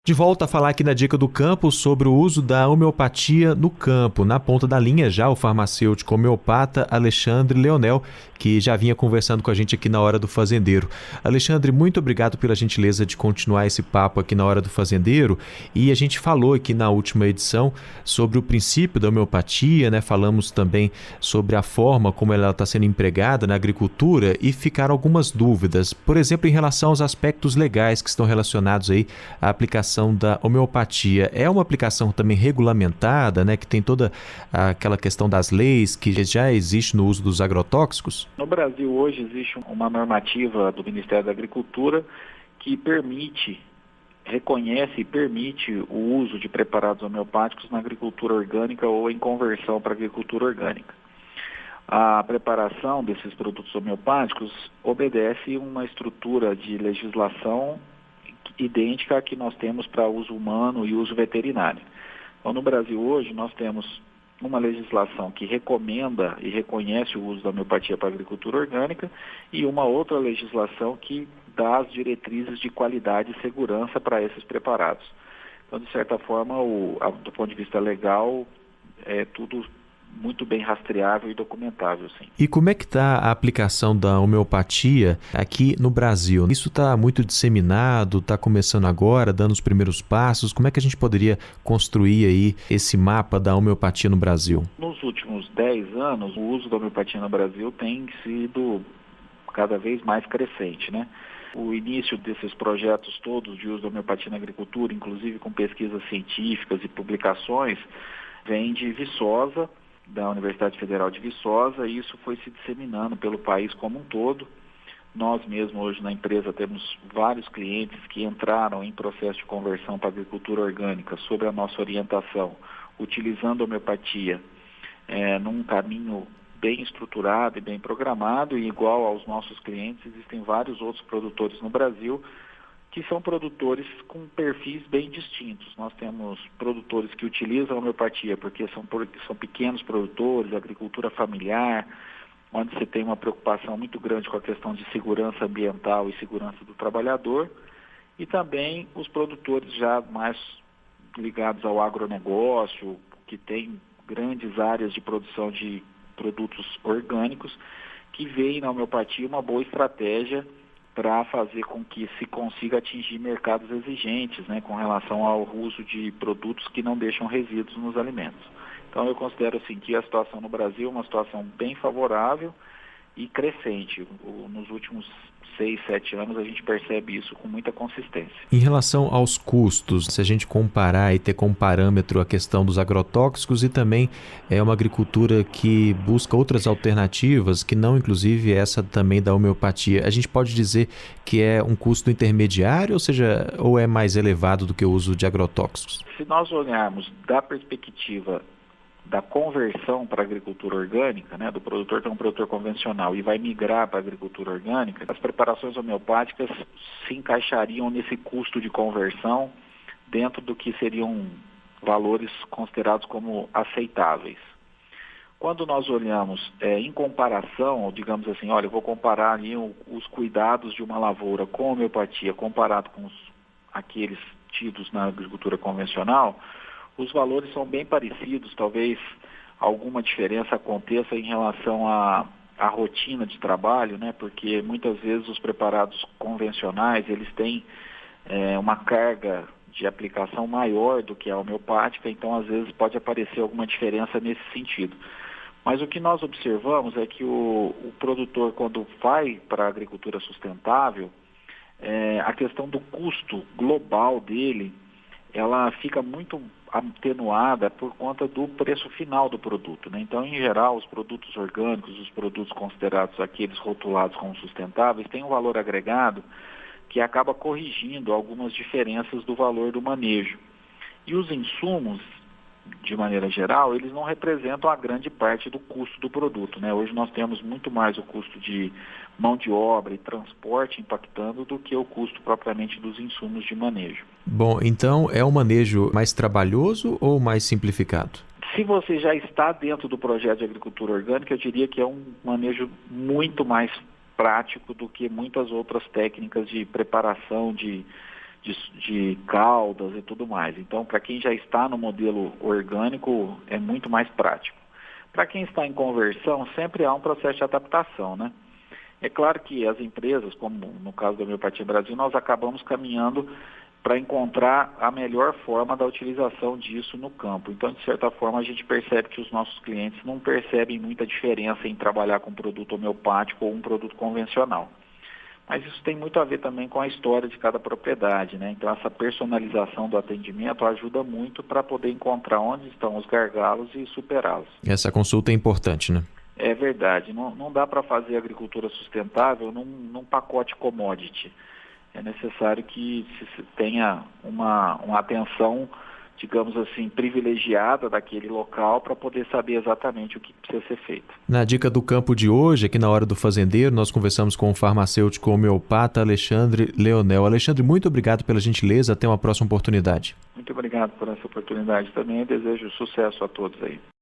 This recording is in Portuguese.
De volta a falar aqui na Dica do Campo sobre o uso da homeopatia no campo. Na ponta da linha já o farmacêutico homeopata Alexandre Leonel, que já vinha conversando com a gente aqui na Hora do Fazendeiro. Alexandre, muito obrigado pela gentileza de continuar esse papo aqui na Hora do Fazendeiro. E a gente falou aqui na última edição sobre o princípio da homeopatia, né? Falamos também sobre a forma como ela está sendo empregada na agricultura e ficaram algumas dúvidas. Por exemplo, em relação aos aspectos legais que estão relacionados aí à aplicação da homeopatia. É uma aplicação também regulamentada, né, que tem toda aquela questão das leis que já existe no uso dos agrotóxicos? No Brasil hoje existe uma normativa do Ministério da Agricultura que reconhece e permite o uso de preparados homeopáticos na agricultura orgânica ou em conversão para a agricultura orgânica. A preparação desses produtos homeopáticos obedece uma estrutura de legislação idêntica à que nós temos para uso humano e uso veterinário. Então, no Brasil hoje, nós temos uma legislação que recomenda e reconhece o uso da homeopatia para a agricultura orgânica e uma outra legislação que dá as diretrizes de qualidade e segurança para esses preparados. Então, de certa forma, do ponto de vista legal, é tudo muito bem rastreável e documentável, sim. E como é que está a aplicação da homeopatia aqui no Brasil? Isso está muito disseminado, está começando agora, dando os primeiros passos. Como é que a gente poderia construir aí esse mapa da homeopatia no Brasil? Nos últimos 10 anos, o uso da homeopatia no Brasil tem sido cada vez mais crescente, né? O início desses projetos todos de uso da homeopatia na agricultura, inclusive com pesquisas científicas e publicações, vem de Viçosa, da Universidade Federal de Viçosa, e isso foi se disseminando pelo país como um todo. Nós mesmos hoje na empresa temos vários clientes que entraram em processo de conversão para a agricultura orgânica sob a nossa orientação, utilizando a homeopatia num caminho bem estruturado e bem programado, e igual aos nossos clientes, existem vários outros produtores no Brasil que são produtores com perfis bem distintos. Nós temos produtores que utilizam a homeopatia porque são pequenos produtores, agricultura familiar, onde você tem uma preocupação muito grande com a questão de segurança ambiental e segurança do trabalhador, e também os produtores já mais ligados ao agronegócio, que tem grandes áreas de produção de produtos orgânicos, que veem na homeopatia uma boa estratégia para fazer com que se consiga atingir mercados exigentes, né, com relação ao uso de produtos que não deixam resíduos nos alimentos. Então eu considero assim, que a situação no Brasil é uma situação bem favorável e crescente. Nos últimos 6, 7 anos a gente percebe isso com muita consistência. Em relação aos custos, se a gente comparar e ter como parâmetro a questão dos agrotóxicos e também é uma agricultura que busca outras alternativas, que não inclusive essa também da homeopatia, a gente pode dizer que é um custo intermediário, ou seja, ou é mais elevado do que o uso de agrotóxicos? Se nós olharmos da perspectiva da conversão para a agricultura orgânica, né, do produtor que é um produtor convencional e vai migrar para a agricultura orgânica, as preparações homeopáticas se encaixariam nesse custo de conversão dentro do que seriam valores considerados como aceitáveis. Quando nós olhamos em comparação, digamos assim, olha, eu vou comparar ali os cuidados de uma lavoura com homeopatia comparado com aqueles tidos na agricultura convencional, os valores são bem parecidos, talvez alguma diferença aconteça em relação à rotina de trabalho, né? Porque muitas vezes os preparados convencionais, eles têm uma carga de aplicação maior do que a homeopática, então às vezes pode aparecer alguma diferença nesse sentido. Mas o que nós observamos é que o produtor, quando vai para a agricultura sustentável, a questão do custo global dele, ela fica muito atenuada por conta do preço final do produto, né? Então, em geral, os produtos orgânicos, os produtos considerados aqueles rotulados como sustentáveis, têm um valor agregado que acaba corrigindo algumas diferenças do valor do manejo. E os insumos, de maneira geral, eles não representam a grande parte do custo do produto, né? Hoje nós temos muito mais o custo de mão de obra e transporte impactando do que o custo propriamente dos insumos de manejo. Bom, então é um manejo mais trabalhoso ou mais simplificado? Se você já está dentro do projeto de agricultura orgânica, eu diria que é um manejo muito mais prático do que muitas outras técnicas de preparação de de caldas e tudo mais. Então, para quem já está no modelo orgânico, é muito mais prático. Para quem está em conversão, sempre há um processo de adaptação, né? É claro que as empresas, como no caso da Homeopatia Brasil, nós acabamos caminhando para encontrar a melhor forma da utilização disso no campo. Então, de certa forma, a gente percebe que os nossos clientes não percebem muita diferença em trabalhar com um produto homeopático ou um produto convencional. Mas isso tem muito a ver também com a história de cada propriedade, né? Então, essa personalização do atendimento ajuda muito para poder encontrar onde estão os gargalos e superá-los. Essa consulta é importante, né? É verdade. Não dá para fazer agricultura sustentável num pacote commodity. É necessário que se tenha uma atenção, digamos assim, privilegiada daquele local para poder saber exatamente o que precisa ser feito. Na Dica do Campo de hoje, aqui na Hora do Fazendeiro, nós conversamos com o farmacêutico homeopata Alexandre Leonel. Alexandre, muito obrigado pela gentileza. Até uma próxima oportunidade. Muito obrigado por essa oportunidade também e desejo sucesso a todos aí.